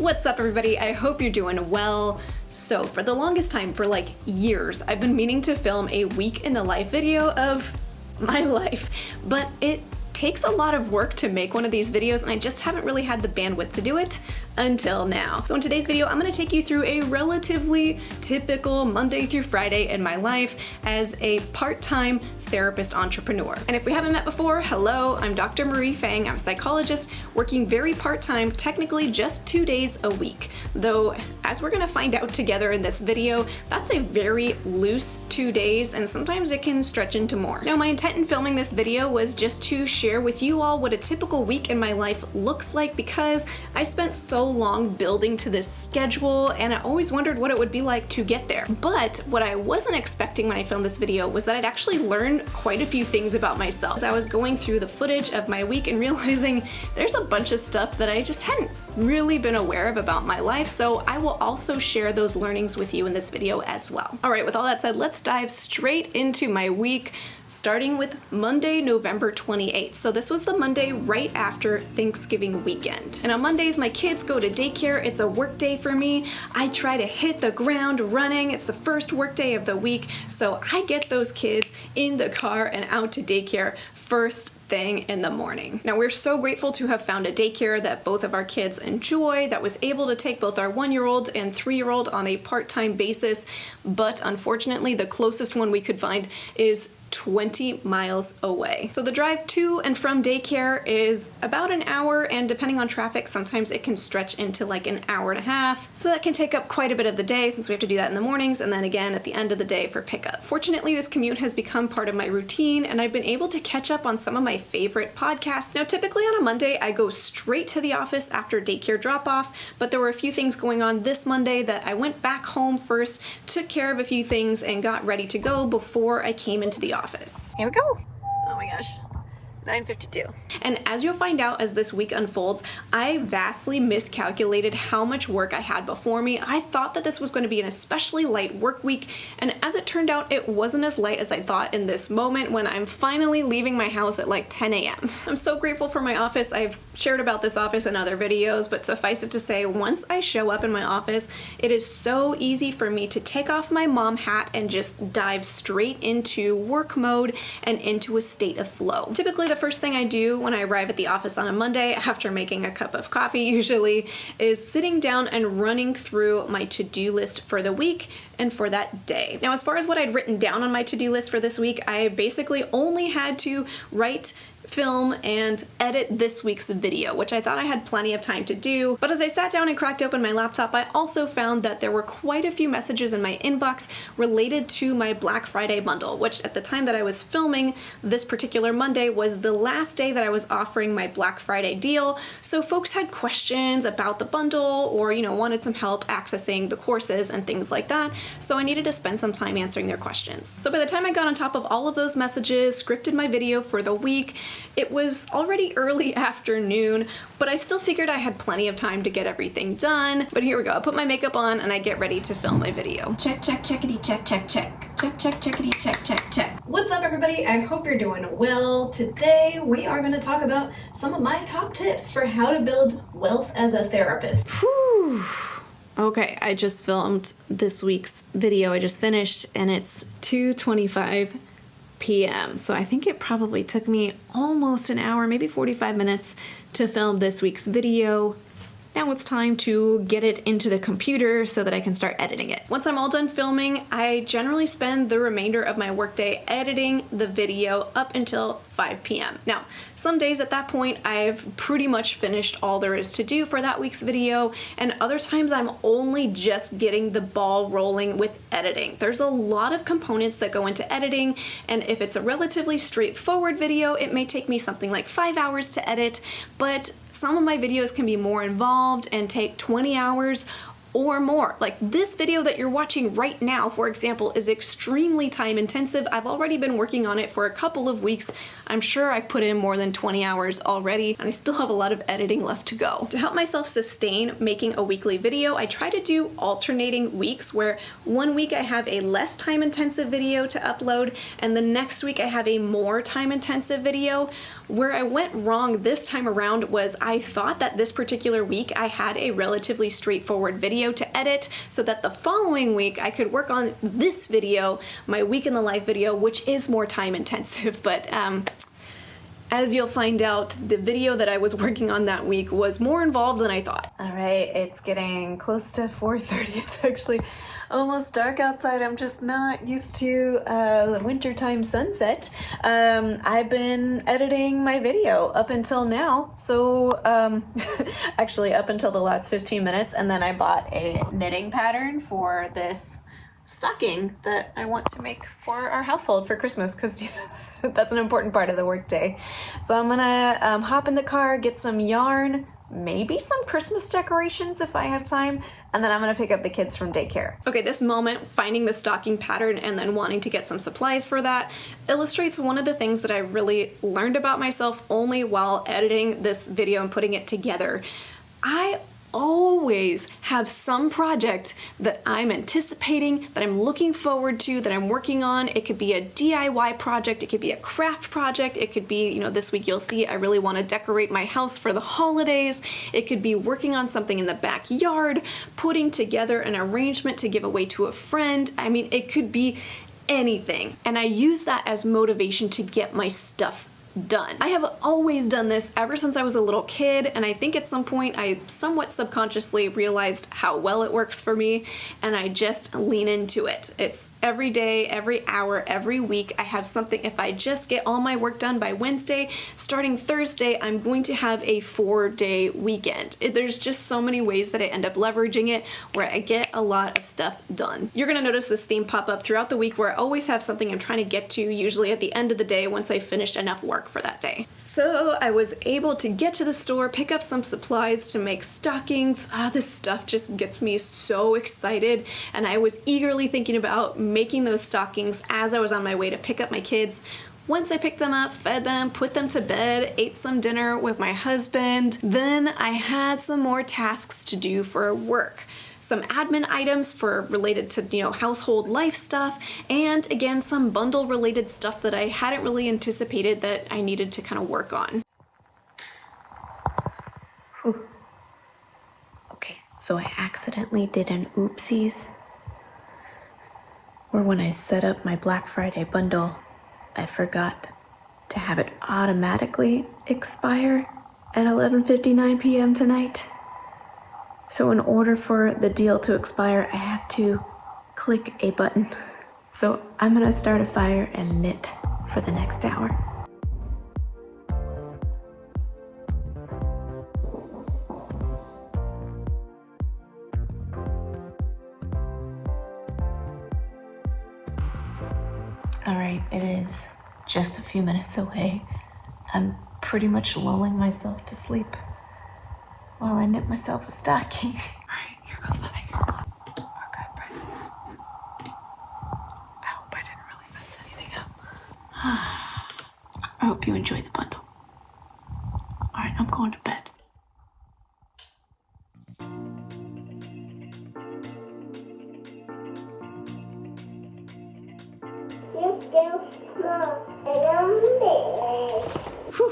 What's up, everybody? I hope you're doing well. So for the longest time, for like years, I've been meaning to film a week in the life video of my life, but it takes a lot of work to make one of these videos and I just haven't really had the bandwidth to do it until now. So in today's video, I'm gonna take you through a relatively typical Monday through Friday in my life as a part-time therapist entrepreneur. And if we haven't met before, hello, I'm Dr. Marie Fang. I'm a psychologist working very part-time, technically just 2 days a week. Though, as we're gonna find out together in this video, that's a very loose 2 days and sometimes it can stretch into more. Now, my intent in filming this video was just to share with you all what a typical week in my life looks like because I spent so long building to this schedule and I always wondered what it would be like to get there. But what I wasn't expecting when I filmed this video was that I'd actually learn quite a few things about myself. As I was going through the footage of my week and realizing there's a bunch of stuff that I just hadn't really been aware of about my life, so I will also share those learnings with you in this video as well. All right, with all that said, let's dive straight into my week, starting with Monday, November 28th. So this was the Monday right after Thanksgiving weekend. And on Mondays, my kids go to daycare. It's a work day for me. I try to hit the ground running. It's the first work day of the week, so I get those kids in the car and out to daycare first thing in the morning. Now, we're so grateful to have found a daycare that both of our kids enjoy, that was able to take both our 1-year-old and 3-year-old on a part-time basis, but unfortunately, the closest one we could find is 20 miles away. So the drive to and from daycare is about an hour, and depending on traffic, sometimes it can stretch into like an hour and a half. So that can take up quite a bit of the day since we have to do that in the mornings and then again at the end of the day for pickup. Fortunately, this commute has become part of my routine and I've been able to catch up on some of my favorite podcasts. Now, typically on a Monday, I go straight to the office after daycare drop off, but there were a few things going on this Monday that I went back home first, took care of a few things, and got ready to go before I came into the office. Here we go. Oh my gosh. 9:52. And as you'll find out as this week unfolds, I vastly miscalculated how much work I had before me. I thought that this was going to be an especially light work week, and as it turned out, it wasn't as light as I thought in this moment when I'm finally leaving my house at like 10 a.m. I'm so grateful for my office. I've shared about this office in other videos, but suffice it to say, once I show up in my office, it is so easy for me to take off my mom hat and just dive straight into work mode and into a state of flow. Typically, the first thing I do when I arrive at the office on a Monday, after making a cup of coffee usually, is sitting down and running through my to-do list for the week and for that day. Now, as far as what I'd written down on my to-do list for this week, I basically only had to write, film, and edit this week's video, which I thought I had plenty of time to do. But as I sat down and cracked open my laptop, I also found that there were quite a few messages in my inbox related to my Black Friday bundle, which at the time that I was filming this particular Monday was the last day that I was offering my Black Friday deal. So folks had questions about the bundle or, wanted some help accessing the courses and things like that. So I needed to spend some time answering their questions. So by the time I got on top of all of those messages, scripted my video for the week, it was already early afternoon, but I still figured I had plenty of time to get everything done. But here we go. I put my makeup on and I get ready to film my video. Check, check, checkity, check, check, check. Check, check, checkity, check, check, check. What's up, everybody? I hope you're doing well. Today, we are going to talk about some of my top tips for how to build wealth as a therapist. Whew. Okay, I just filmed this week's video. I just finished and it's 2:25 p.m. So I think it probably took me almost an hour, maybe 45 minutes to film this week's video. Now it's time to get it into the computer so that I can start editing it. Once I'm all done filming, I generally spend the remainder of my workday editing the video up until 5 p.m. Now, some days at that point, I've pretty much finished all there is to do for that week's video, and other times I'm only just getting the ball rolling with editing. There's a lot of components that go into editing, and if it's a relatively straightforward video, it may take me something like 5 hours to edit, but some of my videos can be more involved and take 20 hours or more. Like this video that you're watching right now, for example, is extremely time intensive. I've already been working on it for a couple of weeks. I'm sure I've put in more than 20 hours already, and I still have a lot of editing left to go. To help myself sustain making a weekly video, I try to do alternating weeks where one week I have a less time intensive video to upload, and the next week I have a more time intensive video. Where I went wrong this time around was I thought that this particular week I had a relatively straightforward video to edit so that the following week I could work on this video, my week in the life video, which is more time intensive, but as you'll find out, the video that I was working on that week was more involved than I thought. All right, it's getting close to 4:30. It's actually almost dark outside. I'm just not used to the wintertime sunset. I've been editing my video up until now. So actually up until the last 15 minutes. And then I bought a knitting pattern for this stocking that I want to make for our household for Christmas, because that's an important part of the workday. So I'm gonna hop in the car, get some yarn, maybe some Christmas decorations if I have time, and then I'm gonna pick up the kids from daycare. Okay, this moment, finding the stocking pattern and then wanting to get some supplies for that, illustrates one of the things that I really learned about myself only while editing this video and putting it together. I always have some project that I'm anticipating, that I'm looking forward to, that I'm working on. It could be a DIY project, it could be a craft project, it could be, this week you'll see I really want to decorate my house for the holidays. It could be working on something in the backyard, putting together an arrangement to give away to a friend. I mean, it could be anything. And I use that as motivation to get my stuff done. I have always done this ever since I was a little kid, and I think at some point I somewhat subconsciously realized how well it works for me, and I just lean into it. It's every day, every hour, every week. I have something. If I just get all my work done by Wednesday, starting Thursday, I'm going to have a 4-day weekend. There's just so many ways that I end up leveraging it where I get a lot of stuff done. You're gonna notice this theme pop up throughout the week where I always have something I'm trying to get to, usually at the end of the day once I've finished enough work for that day. So I was able to get to the store, pick up some supplies to make stockings. This stuff just gets me so excited, and I was eagerly thinking about making those stockings as I was on my way to pick up my kids. Once I picked them up, fed them, put them to bed, ate some dinner with my husband, then I had some more tasks to do for work. Some admin items for related to, household life stuff, and again, some bundle related stuff that I hadn't really anticipated that I needed to kind of work on. Whew. Okay, so I accidentally did an oopsies, where when I set up my Black Friday bundle, I forgot to have it automatically expire at 11:59 p.m. tonight. So in order for the deal to expire, I have to click a button. So I'm gonna start a fire and knit for the next hour. All right, it is just a few minutes away. I'm pretty much lulling myself to sleep while I knit myself a stocking. All right, here goes nothing. Okay, friends. I hope I didn't really mess anything up. I hope you enjoyed the bundle. All right, I'm going to bed.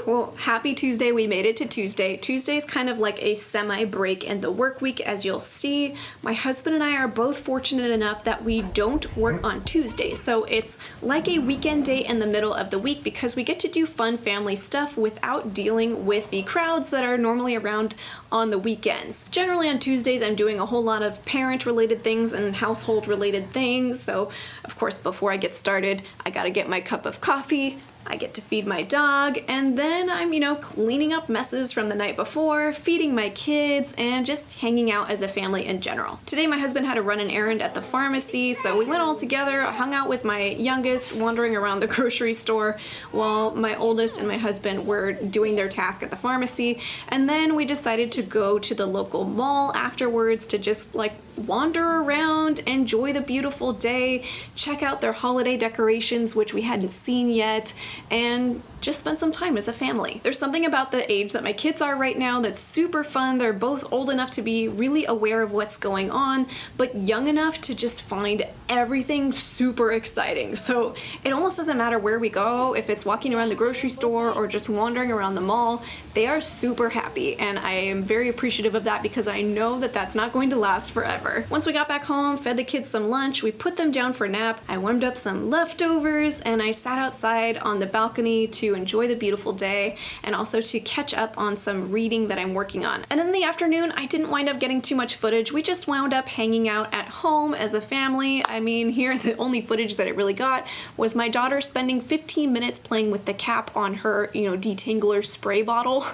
Well, happy Tuesday. We made it to Tuesday. Tuesday's kind of like a semi-break in the work week, as you'll see. My husband and I are both fortunate enough that we don't work on Tuesdays, so it's like a weekend day in the middle of the week because we get to do fun family stuff without dealing with the crowds that are normally around on the weekends. Generally on Tuesdays, I'm doing a whole lot of parent-related things and household-related things, so of course before I get started, I gotta get my cup of coffee, I get to feed my dog, and then I'm, cleaning up messes from the night before, feeding my kids, and just hanging out as a family in general. Today my husband had to run an errand at the pharmacy, so we went all together, hung out with my youngest, wandering around the grocery store, while my oldest and my husband were doing their task at the pharmacy, and then we decided to go to the local mall afterwards to just wander around, enjoy the beautiful day, check out their holiday decorations, which we hadn't seen yet, and just spend some time as a family. There's something about the age that my kids are right now that's super fun. They're both old enough to be really aware of what's going on, but young enough to just find everything super exciting. So it almost doesn't matter where we go, if it's walking around the grocery store or just wandering around the mall, they are super happy, and I am very appreciative of that because I know that that's not going to last forever. Once we got back home, fed the kids some lunch, we put them down for a nap, I warmed up some leftovers, and I sat outside on the balcony to enjoy the beautiful day and also to catch up on some reading that I'm working on. And in the afternoon, I didn't wind up getting too much footage. We just wound up hanging out at home as a family. I mean, here the only footage that I really got was my daughter spending 15 minutes playing with the cap on her, detangler spray bottle.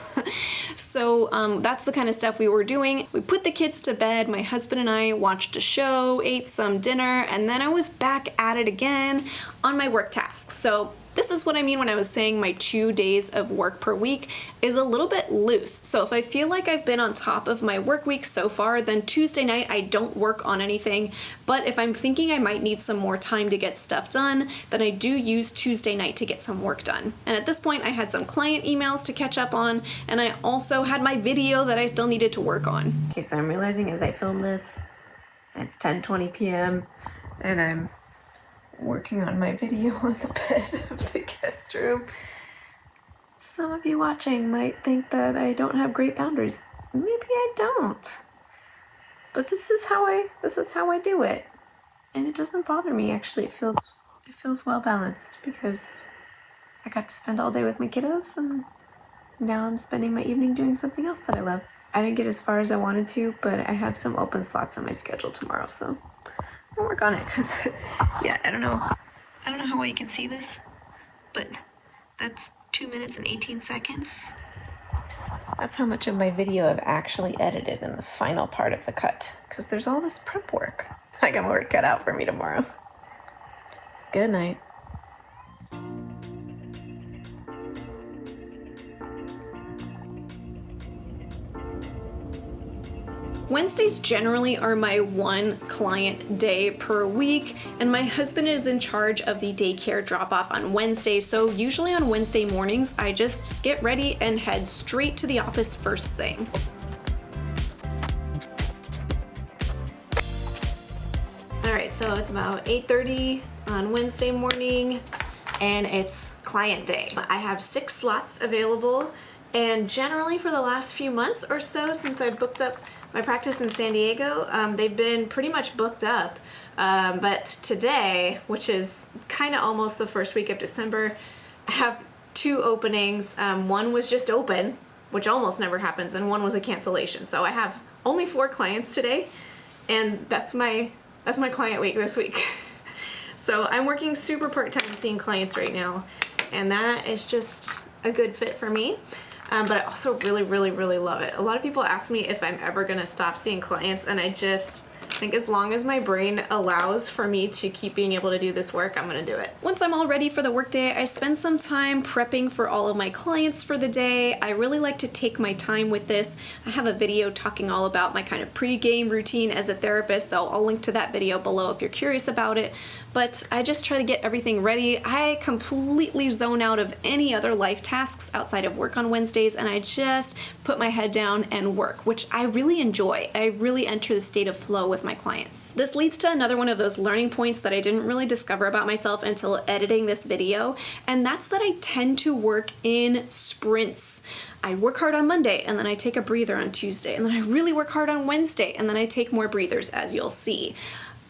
So that's the kind of stuff we were doing. We put the kids to bed, my husband and I watched a show, ate some dinner, and then I was back at it again on my work tasks. So this is what I mean when I was saying my 2 days of work per week is a little bit loose. So if I feel like I've been on top of my work week so far, then Tuesday night I don't work on anything. But if I'm thinking I might need some more time to get stuff done, then I do use Tuesday night to get some work done. And at this point I had some client emails to catch up on, and I also had my video that I still needed to work on. Okay, so I'm realizing as I film this, it's 10:20 p.m. and I'm working on my video on the bed of the guest room. Some of you watching might think that I don't have great boundaries. Maybe I don't. But this is how I do it. And it doesn't bother me, actually. It feels well balanced because I got to spend all day with my kiddos, and now I'm spending my evening doing something else that I love. I didn't get as far as I wanted to, but I have some open slots on my schedule tomorrow, so I'll work on it because, yeah, I don't know how well you can see this, but that's 2 minutes and 18 seconds. That's how much of my video I've actually edited in the final part of the cut, because there's all this prep work. I got work cut out for me tomorrow. Good night. Wednesdays generally are my one client day per week, and my husband is in charge of the daycare drop-off on Wednesday, so usually on Wednesday mornings I just get ready and head straight to the office first thing. Alright, so it's about 8:30 on Wednesday morning, and it's client day. I have 6 slots available, and generally for the last few months or so since I booked up my practice in San Diego, they've been pretty much booked up. But today, which is kind of almost the first week of December, I have 2 openings. One was just open, which almost never happens, and one was a cancellation. So I have only 4 clients today, and that's my client week this week. So I'm working super part-time seeing clients right now, and that is just a good fit for me. But I also really, really, really love it. A lot of people ask me if I'm ever gonna stop seeing clients, and I just think as long as my brain allows for me to keep being able to do this work, I'm gonna do it. Once I'm all ready for the workday, I spend some time prepping for all of my clients for the day. I really like to take my time with this. I have a video talking all about my kind of pre-game routine as a therapist, so I'll link to that video below if you're curious about it. But I just try to get everything ready. I completely zone out of any other life tasks outside of work on Wednesdays, and I just put my head down and work, which I really enjoy. I really enter the state of flow with my clients. This leads to another one of those learning points that I didn't really discover about myself until editing this video, and that's that I tend to work in sprints. I work hard on Monday, and then I take a breather on Tuesday, and then I really work hard on Wednesday, and then I take more breathers, as you'll see.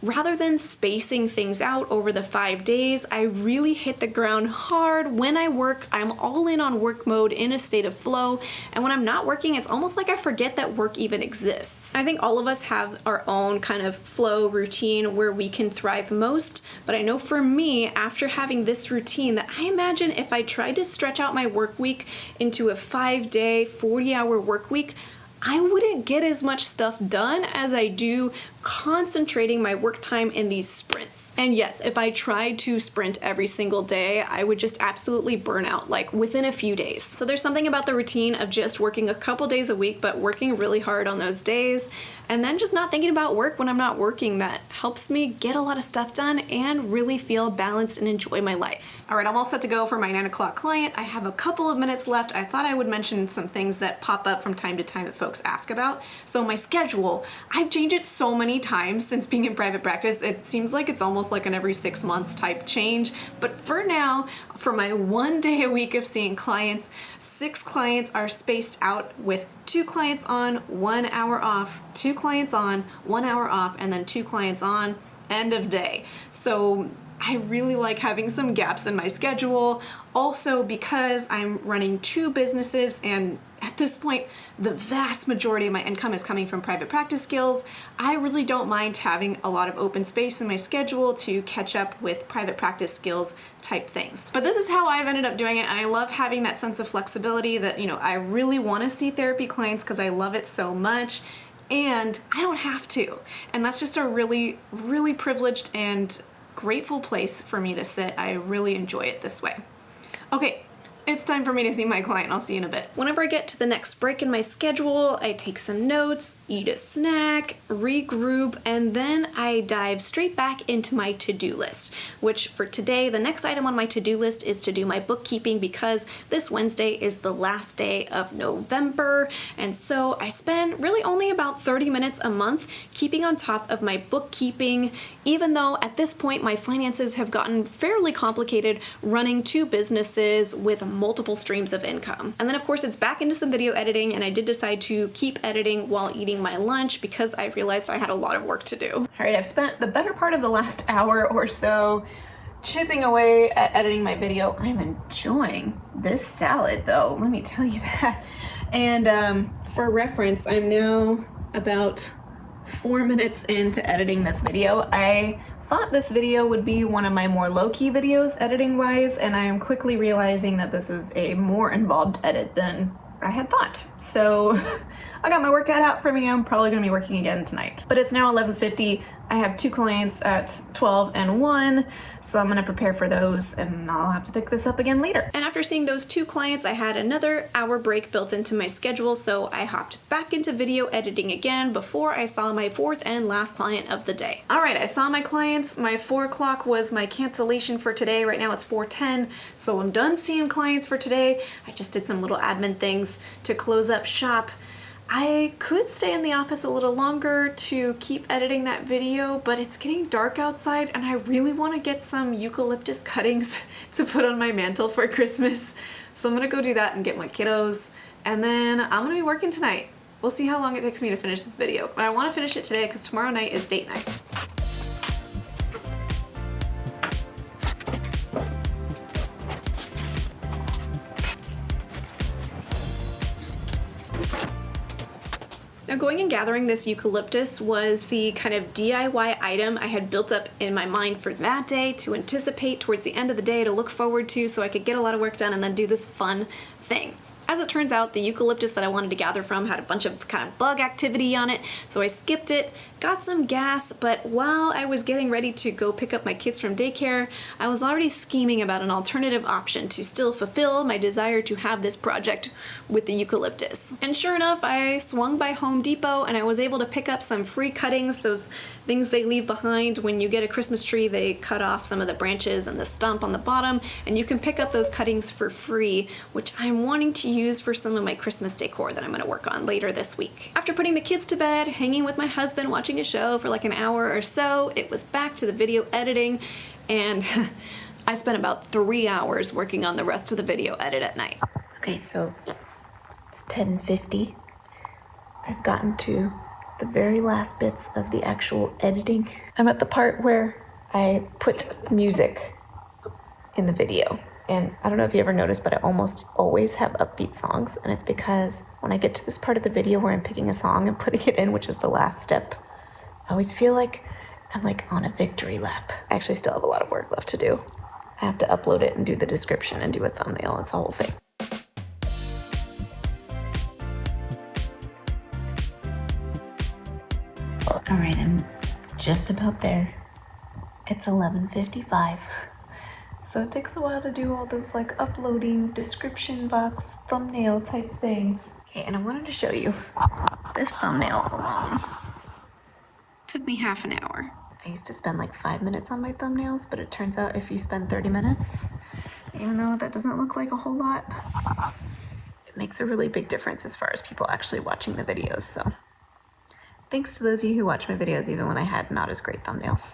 Rather than spacing things out over the 5 days, I really hit the ground hard. When I work, I'm all in on work mode in a state of flow, and when I'm not working, it's almost like I forget that work even exists. I think all of us have our own kind of flow routine where we can thrive most, but I know for me, after having this routine, that I imagine if I tried to stretch out my work week into a 5-day, 40-hour work week, I wouldn't get as much stuff done as I do concentrating my work time in these sprints. And yes, if I tried to sprint every single day, I would just absolutely burn out, like within a few days. So there's something about the routine of just working a couple days a week, but working really hard on those days. And then just not thinking about work when I'm not working, that helps me get a lot of stuff done and really feel balanced and enjoy my life. All right, I'm all set to go for my 9 o'clock client. I have a couple of minutes left. I thought I would mention some things that pop up from time to time that folks ask about. So my schedule, I've changed it so many times since being in private practice. It seems like it's almost like an every 6 months type change. But for now, for my 1 day a week of seeing clients, 6 clients are spaced out with 2 clients on, 1 hour off, 2 clients on, 1 hour off, and then 2 clients on, end of day. So I really like having some gaps in my schedule. Also, because I'm running 2 businesses and at this point, the vast majority of my income is coming from private practice skills, I really don't mind having a lot of open space in my schedule to catch up with private practice skills type things. But this is how I've ended up doing it, and I love having that sense of flexibility that, I really want to see therapy clients because I love it so much, and I don't have to. And that's just a really, really privileged and grateful place for me to sit. I really enjoy it this way. Okay, it's time for me to see my client. I'll see you in a bit. Whenever I get to the next break in my schedule, I take some notes, eat a snack, regroup, and then I dive straight back into my to-do list, which for today, the next item on my to-do list is to do my bookkeeping because this Wednesday is the last day of November. And so I spend really only about 30 minutes a month keeping on top of my bookkeeping, even though at this point my finances have gotten fairly complicated running 2 businesses with multiple streams of income. And then of course it's back into some video editing, and I did decide to keep editing while eating my lunch because I realized I had a lot of work to do. All right, I've spent the better part of the last hour or so chipping away at editing my video. I'm enjoying this salad though, let me tell you that. And for reference, I'm now about 4 minutes into editing this video. I thought this video would be one of my more low-key videos editing wise, and I am quickly realizing that this is a more involved edit than I had thought. So I got my work cut out for me. I'm probably gonna be working again tonight. But it's now 11:50. I have 2 clients at 12 and 1, so I'm gonna prepare for those and I'll have to pick this up again later. And after seeing those 2 clients, I had another hour break built into my schedule, so I hopped back into video editing again before I saw my 4th and last client of the day. All right, I saw my clients. My 4 o'clock was my cancellation for today. Right now it's 4:10, so I'm done seeing clients for today. I just did some little admin things to close up shop. I could stay in the office a little longer to keep editing that video, but it's getting dark outside and I really want to get some eucalyptus cuttings to put on my mantle for Christmas. So I'm gonna go do that and get my kiddos, and then I'm gonna be working tonight. We'll see how long it takes me to finish this video, but I want to finish it today because tomorrow night is date night. Now, going and gathering this eucalyptus was the kind of DIY item I had built up in my mind for that day to anticipate towards the end of the day, to look forward to so I could get a lot of work done and then do this fun thing. As it turns out, the eucalyptus that I wanted to gather from had a bunch of kind of bug activity on it, so I skipped it, got some gas, but while I was getting ready to go pick up my kids from daycare, I was already scheming about an alternative option to still fulfill my desire to have this project with the eucalyptus. And sure enough, I swung by Home Depot and I was able to pick up some free cuttings, those things they leave behind when you get a Christmas tree. They cut off some of the branches and the stump on the bottom, and you can pick up those cuttings for free, which I'm wanting to use for some of my Christmas decor that I'm going to work on later this week. After putting the kids to bed, hanging with my husband, watching a show for like an hour or so, it was back to the video editing, and I spent about 3 hours working on the rest of the video edit at night. Okay, so it's 10:50. I've gotten to the very last bits of the actual editing. I'm at the part where I put music in the video. And I don't know if you ever noticed, but I almost always have upbeat songs. And it's because when I get to this part of the video where I'm picking a song and putting it in, which is the last step, I always feel like I'm like on a victory lap. I actually still have a lot of work left to do. I have to upload it and do the description and do a thumbnail. It's a whole thing. All right, I'm just about there. It's 11:55. So it takes a while to do all those like uploading, description box, thumbnail type things. Okay, and I wanted to show you this thumbnail alone Took me half an hour. I used to spend like 5 minutes on my thumbnails, but it turns out if you spend 30 minutes, even though that doesn't look like a whole lot, it makes a really big difference as far as people actually watching the videos. So thanks to those of you who watch my videos even when I had not as great thumbnails.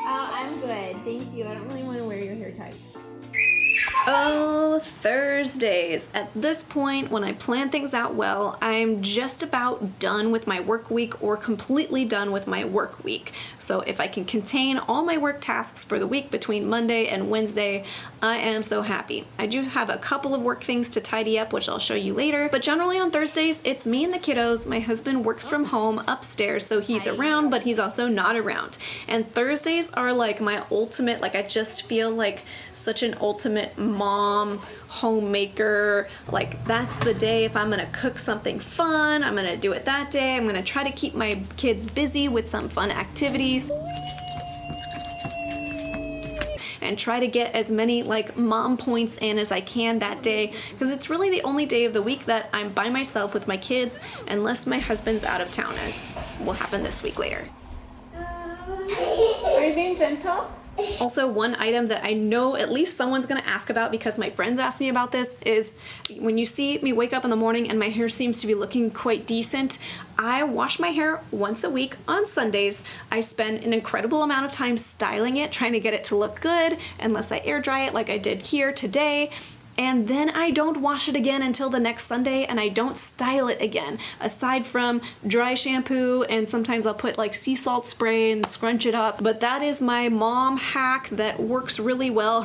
Oh, I'm good. Thank you. I don't really want to wear your hair ties. Oh, Thursdays. At this point, when I plan things out well, I'm just about done with my work week or completely done with my work week. So if I can contain all my work tasks for the week between Monday and Wednesday, I am so happy. I do have a couple of work things to tidy up, which I'll show you later. But generally on Thursdays, it's me and the kiddos. My husband works from home upstairs, so he's around, but he's also not around. And Thursdays are like my ultimate, like I just feel like such an ultimate mom, homemaker. Like that's the day if I'm gonna cook something fun, I'm gonna do it that day. I'm gonna try to keep my kids busy with some fun activities and try to get as many like mom points in as I can that day, because it's really the only day of the week that I'm by myself with my kids unless my husband's out of town, as will happen this week later. Are you being gentle? Also, one item that I know at least someone's gonna ask about because my friends asked me about this is when you see me wake up in the morning and my hair seems to be looking quite decent, I wash my hair once a week on Sundays. I spend an incredible amount of time styling it, trying to get it to look good, unless I air dry it like I did here today. And then I don't wash it again until the next Sunday, and I don't style it again, aside from dry shampoo, and sometimes I'll put like sea salt spray and scrunch it up. But that is my mom hack that works really well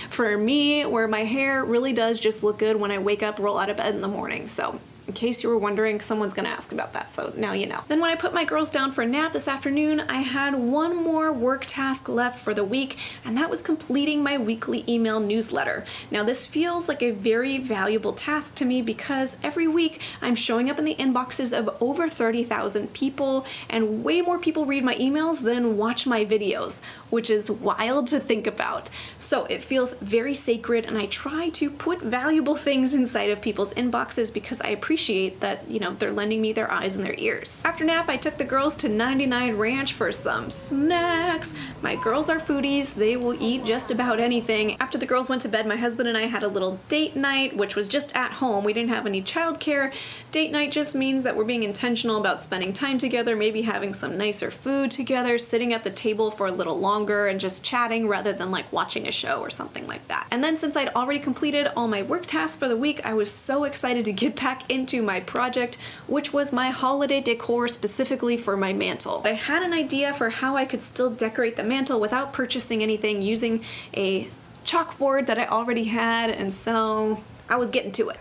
for me, where my hair really does just look good when I wake up, roll out of bed in the morning. So in case you were wondering, someone's gonna ask about that, so now you know. Then when I put my girls down for a nap this afternoon, I had one more work task left for the week, and that was completing my weekly email newsletter. Now this feels like a very valuable task to me because every week I'm showing up in the inboxes of over 30,000 people, and way more people read my emails than watch my videos, which is wild to think about. So it feels very sacred, and I try to put valuable things inside of people's inboxes because I appreciate that, you know, they're lending me their eyes and their ears. After nap, I took the girls to 99 Ranch for some snacks. My girls are foodies. They will eat just about anything. After the girls went to bed, my husband and I had a little date night, which was just at home. We didn't have any childcare. Date night just means that we're being intentional about spending time together, maybe having some nicer food together, sitting at the table for a little longer and just chatting rather than like watching a show or something like that. And then since I'd already completed all my work tasks for the week, I was so excited to get back into my project, which was my holiday decor specifically for my mantle. I had an idea for how I could still decorate the mantle without purchasing anything, using a chalkboard that I already had, and so I was getting to it.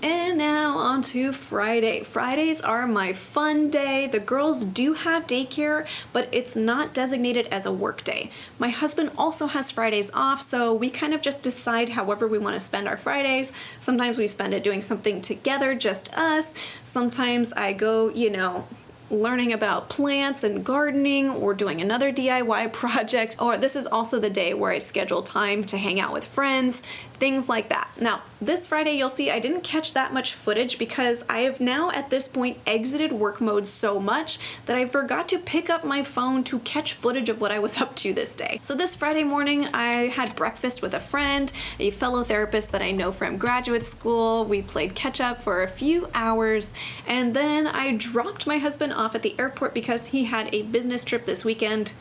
And now on to Friday. Fridays are my fun day. The girls do have daycare, but it's not designated as a work day. My husband also has Fridays off, so we kind of just decide however we want to spend our Fridays. Sometimes we spend it doing something together, just us. Sometimes I go, you know, learning about plants and gardening, or doing another DIY project, or this is also the day where I schedule time to hang out with friends, things like that. Now, this Friday you'll see I didn't catch that much footage because I have now at this point exited work mode so much that I forgot to pick up my phone to catch footage of what I was up to this day. So this Friday morning I had breakfast with a friend, a fellow therapist that I know from graduate school. We played catch up for a few hours, and then I dropped my husband off at the airport because he had a business trip this weekend.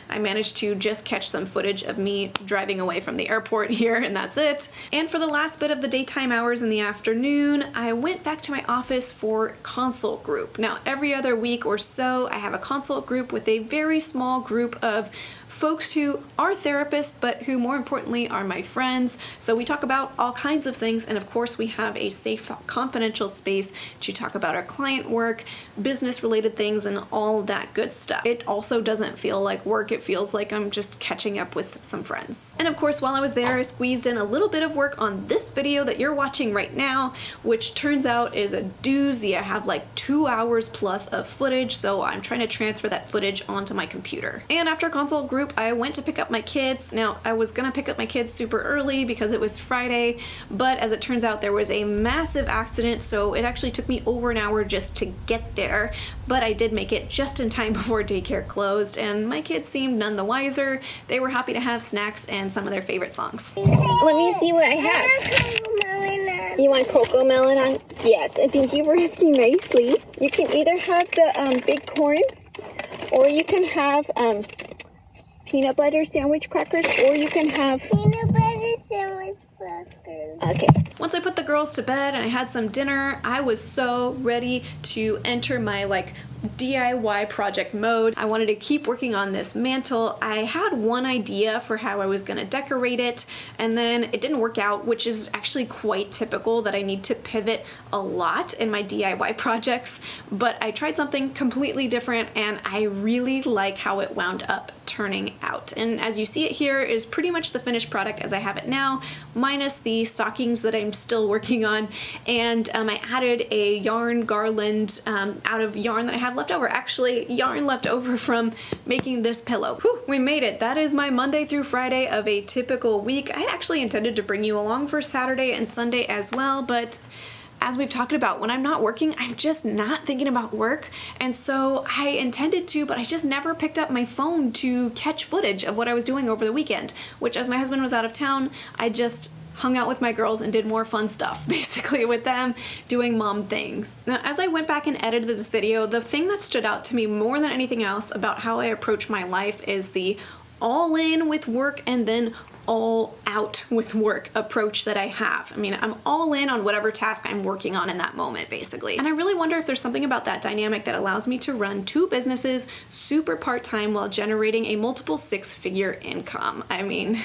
I managed to just catch some footage of me driving away from the airport here, and that's it. And for the last bit of the daytime hours in the afternoon, I went back to my office for consult group. Now, every other week or so, I have a consult group with a very small group of folks who are therapists, but who more importantly are my friends. So we talk about all kinds of things, and of course we have a safe, confidential space to talk about our client work, business related things, and all that good stuff. It also doesn't feel like work, it feels like I'm just catching up with some friends. And of course, while I was there, I squeezed in a little bit of work on this video that you're watching right now, which turns out is a doozy. I have like 2 hours plus of footage, so I'm trying to transfer that footage onto my computer. And after consult group, I went to pick up my kids. Now, I was gonna pick up my kids super early because it was Friday, but as it turns out, there was a massive accident, so it actually took me over an hour just to get there, but I did make it just in time before daycare closed, and my kids seemed none the wiser. They were happy to have snacks and some of their favorite songs. Let me see what I have. You want cocoa melon on? Yes, and thank you for asking nicely. You can either have the big corn, or you can have peanut butter sandwich crackers, or you can have peanut butter sandwich crackers. Okay. Once I put the girls to bed and I had some dinner, I was so ready to enter my DIY project mode. I wanted to keep working on this mantle. I had one idea for how I was going to decorate it, and then it didn't work out, which is actually quite typical that I need to pivot a lot in my DIY projects, but I tried something completely different and I really like how it wound up turning out. And as you see it here is pretty much the finished product as I have it now, minus the stockings that I'm still working on, and I added a yarn garland out of yarn that I have left over. Actually, yarn left over from making this pillow. Whew, we made it. That is my Monday through Friday of a typical week. I actually intended to bring you along for Saturday and Sunday as well, but as we've talked about, when I'm not working, I'm just not thinking about work. And so I intended to, but I just never picked up my phone to catch footage of what I was doing over the weekend, which as my husband was out of town, I just hung out with my girls and did more fun stuff, basically with them, doing mom things. Now, as I went back and edited this video, the thing that stood out to me more than anything else about how I approach my life is the all in with work and then all out with work approach that I have. I mean, I'm all in on whatever task I'm working on in that moment, basically. And I really wonder if there's something about that dynamic that allows me to run 2 businesses super part-time while generating a multiple 6-figure income. I mean,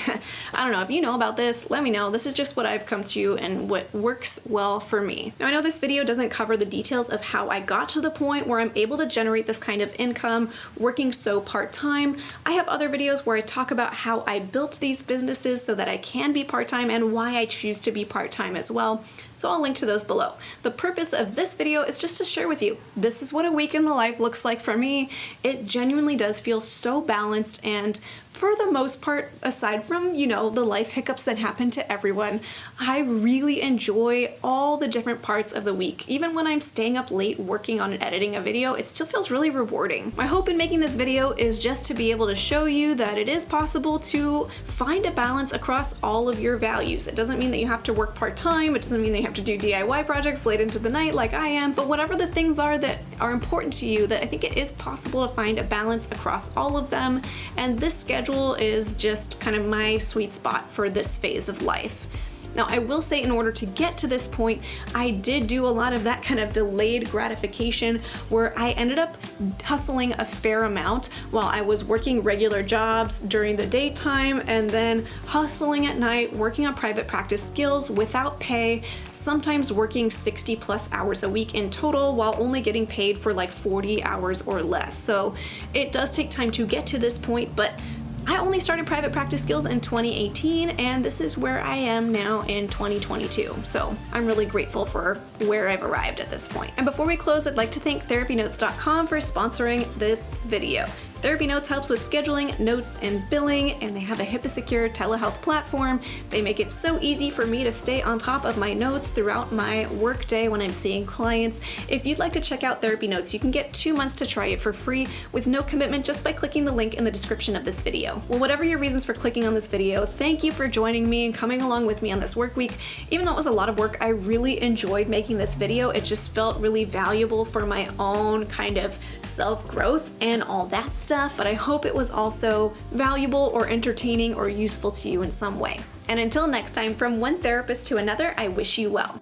I don't know if you know about this, let me know. This is just what I've come to and what works well for me. Now, I know this video doesn't cover the details of how I got to the point where I'm able to generate this kind of income working so part-time. I have other videos where I talk about how I built these businesses so that I can be part-time and why I choose to be part-time as well. So I'll link to those below. The purpose of this video is just to share with you, this is what a week in the life looks like for me. It genuinely does feel so balanced, and for the most part, aside from, you know, the life hiccups that happen to everyone, I really enjoy all the different parts of the week. Even when I'm staying up late working on and editing a video, it still feels really rewarding. My hope in making this video is just to be able to show you that it is possible to find a balance across all of your values. It doesn't mean that you have to work part-time, it doesn't mean that you have to do DIY projects late into the night like I am, but whatever the things are that are important to you, that I think it is possible to find a balance across all of them, and this schedule is just kind of my sweet spot for this phase of life. Now, I will say in order to get to this point, I did do a lot of that kind of delayed gratification where I ended up hustling a fair amount while I was working regular jobs during the daytime and then hustling at night, working on private practice skills without pay, sometimes working 60+ hours a week in total while only getting paid for like 40 hours or less. So it does take time to get to this point, but I only started private practice skills in 2018, and this is where I am now in 2022. So I'm really grateful for where I've arrived at this point. And before we close, I'd like to thank TherapyNotes.com for sponsoring this video. TherapyNotes helps with scheduling, notes, and billing, and they have a HIPAA-secure telehealth platform. They make it so easy for me to stay on top of my notes throughout my workday when I'm seeing clients. If you'd like to check out TherapyNotes, you can get 2 months to try it for free with no commitment just by clicking the link in the description of this video. Well, whatever your reasons for clicking on this video, thank you for joining me and coming along with me on this work week. Even though it was a lot of work, I really enjoyed making this video. It just felt really valuable for my own kind of self-growth and all that stuff, but I hope it was also valuable or entertaining or useful to you in some way. And until next time, from one therapist to another, I wish you well.